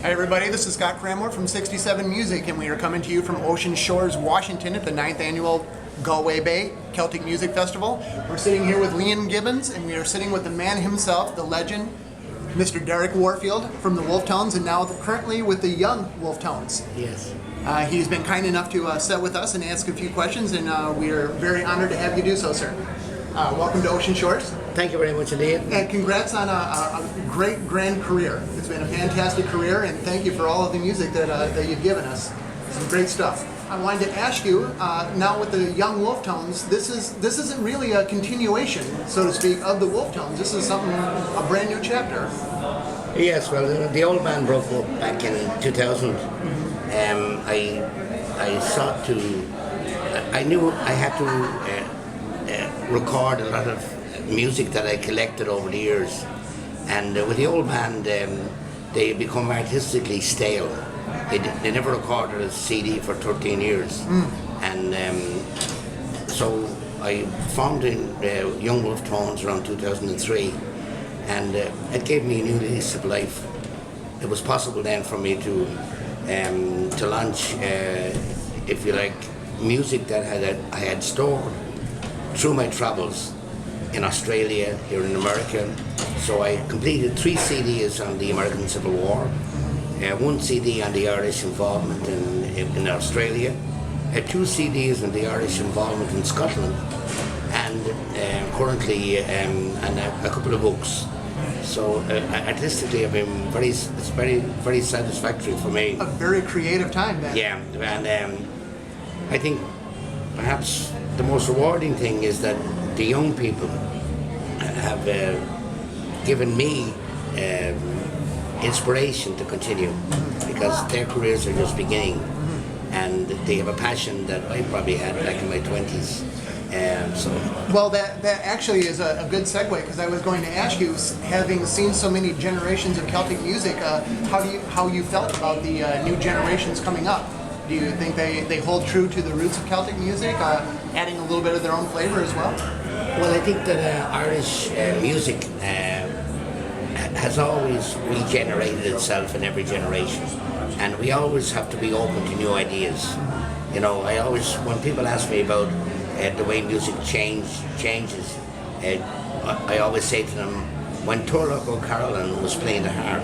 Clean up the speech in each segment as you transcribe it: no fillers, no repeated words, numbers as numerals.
Hi everybody, this is Scott Cranmore from 67 Music, and we are coming to you from Ocean Shores, Washington at the 9th Annual Galway Bay Celtic Music Festival. We're sitting here with Liam Gibbons, and we are sitting with the man himself, the legend, Mr. Derek Warfield from the Wolfe Tones, and now currently with the young Wolfe Tones. Yes. He's been kind enough to sit with us and ask a few questions, and we are very honored to have you do so, sir. Welcome to Ocean Shores. Thank you very much indeed. And congrats on a great, grand career. It's been a fantastic career, and thank you for all of the music that you've given us. Some great stuff. I wanted to ask you, now with the young Wolfe Tones, this isn't really a continuation, so to speak, of the Wolfe Tones. This is something, a brand new chapter. Yes, well, the old band broke up back in 2000. I sought to, I knew I had to record a lot of music that I collected over the years, and with the old band they become artistically stale. They never recorded a CD for 13 years, and so I formed Young Wolfe Tones around 2003, and it gave me a new lease of life. It was possible then for me to launch, if you like, music that I had stored through my travels in Australia, here in America. So I completed 3 CDs on the American Civil War, 1 CD on the Irish involvement in Australia, 2 CDs on the Irish involvement in Scotland, and currently and a couple of books. So artistically, it's very satisfactory for me. A very creative time then. Yeah, and I think perhaps the most rewarding thing is that the young people have given me inspiration to continue, because their careers are just beginning, and they have a passion that I probably had back in my 20s. Well, that actually is a good segue, because I was going to ask you, having seen so many generations of Celtic music, how you felt about the new generations coming up. Do you think they hold true to the roots of Celtic music, adding a little bit of their own flavor as well? Well, I think that Irish music has always regenerated itself in every generation, and we always have to be open to new ideas. You know, when people ask me about the way music changes, I always say to them, when Turlough O'Carolan was playing the harp,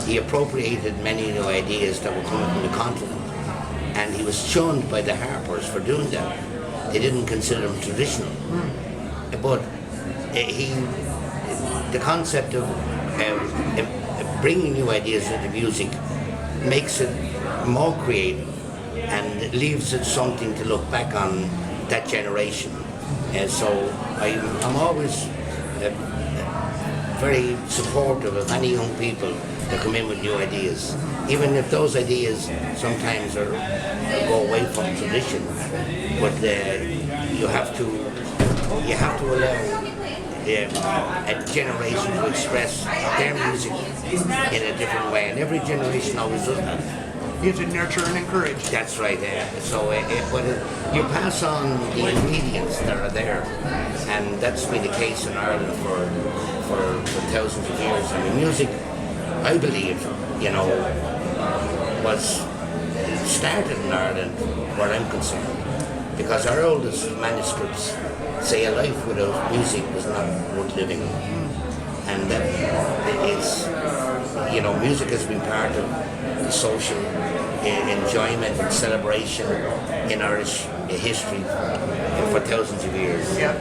he appropriated many new ideas that were coming from the continent, and he was shunned by the harpers for doing that. They didn't consider him traditional. But the concept of bringing new ideas into music makes it more creative and leaves it something to look back on that generation. And so I'm always very supportive of any young people that come in with new ideas, even if those ideas sometimes go away from tradition. But you have to allow a generation to express their music in a different way, and every generation always does that. You have to nurture and encourage. That's right. But you pass on the ingredients that are there, and that's been the case in Ireland for thousands of years. I mean, music, I believe, was started in Ireland, where I'm concerned, because our oldest manuscripts say a life without music was not worth living, and that it's, music has been part of the social enjoyment and celebration in Irish history for thousands of years. Yeah.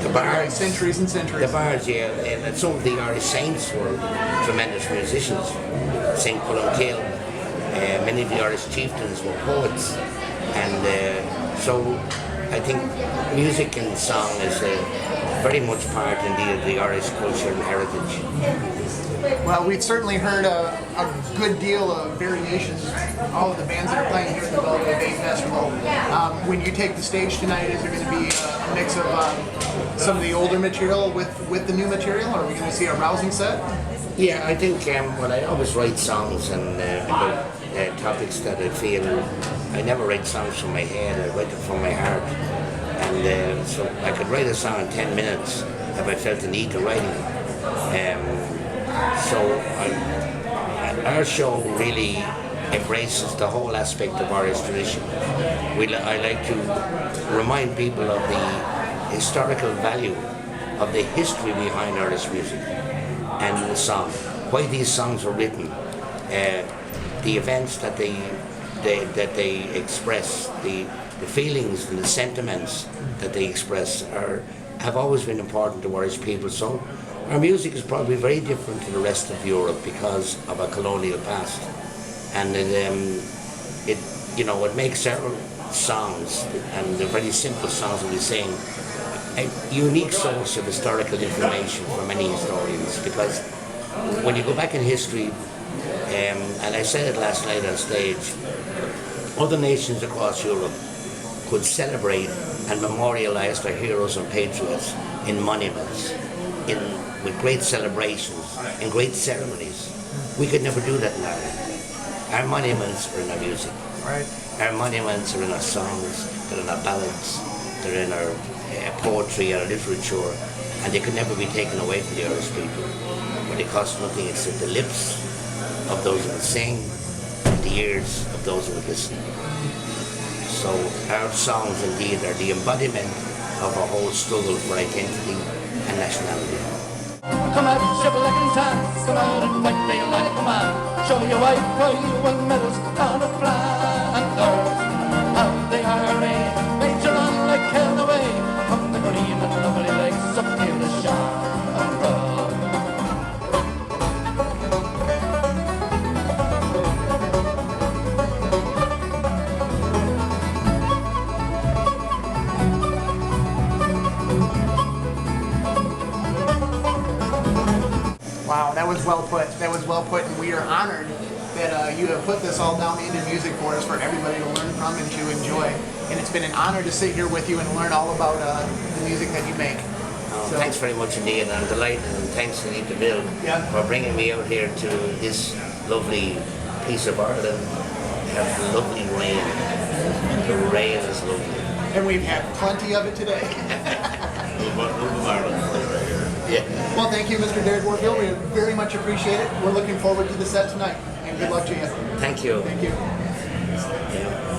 The bards, centuries and centuries. The bards, yeah, and some of the Irish saints were tremendous musicians. St. Columcille, many of the Irish chieftains were poets, and so I think music and song is very much part indeed of the Irish culture and heritage. Well, we've certainly heard a good deal of variations, all of the bands that are playing here at the Galway Bay Festival. When you take the stage tonight, is there going to be a mix of some of the older material with the new material? Or are we going to see a rousing set? Yeah, I think, I always write songs and about topics that I feel. I never write songs from my head, I write them from my heart. And so I could write a song in 10 minutes if I felt the need to write it. So our show really embraces the whole aspect of Irish tradition. I like to remind people of the historical value of the history behind Irish music and the song, why these songs were written, the events that they express, the feelings and the sentiments that they express have always been important to Irish people. So our music is probably very different to the rest of Europe because of our colonial past, and it makes our songs, and they're very simple songs that we sing, a unique source of historical information for many historians, because when you go back in history, and I said it last night on stage, other nations across Europe could celebrate and memorialize their heroes and patriots in monuments, with great celebrations, in great ceremonies. We could never do that in Ireland. Our monuments are in our music. Right. Our monuments are in our songs, they're in our ballads, they're in our poetry, our literature, and they could never be taken away from the Irish people. But they cost nothing except the lips of those who would sing and the ears of those who would listen. So our songs indeed are the embodiment of a whole struggle for identity and nationality. Come out, shibboleth times, come out and fight for your life, come on. Show your white for you and medals on a Flanders. How the IRA made you run like hell away from the green and lovely lakes up near the Shire. Wow, that was well put. That was well put, and we are honored that you have put this all down into music for us, for everybody to learn from and to enjoy. And it's been an honor to sit here with you and learn all about the music that you make. So, thanks very much indeed, and I'm delighted, and thanks indeed to Bill for bringing me out here to this lovely piece of Ireland. We have lovely rain. The rain is lovely. And we've had plenty of it today. Yeah. Well, thank you, Mr. Derek Warfield. We very much appreciate it. We're looking forward to the set tonight, and good luck to you. Thank you. Thank you. Yeah.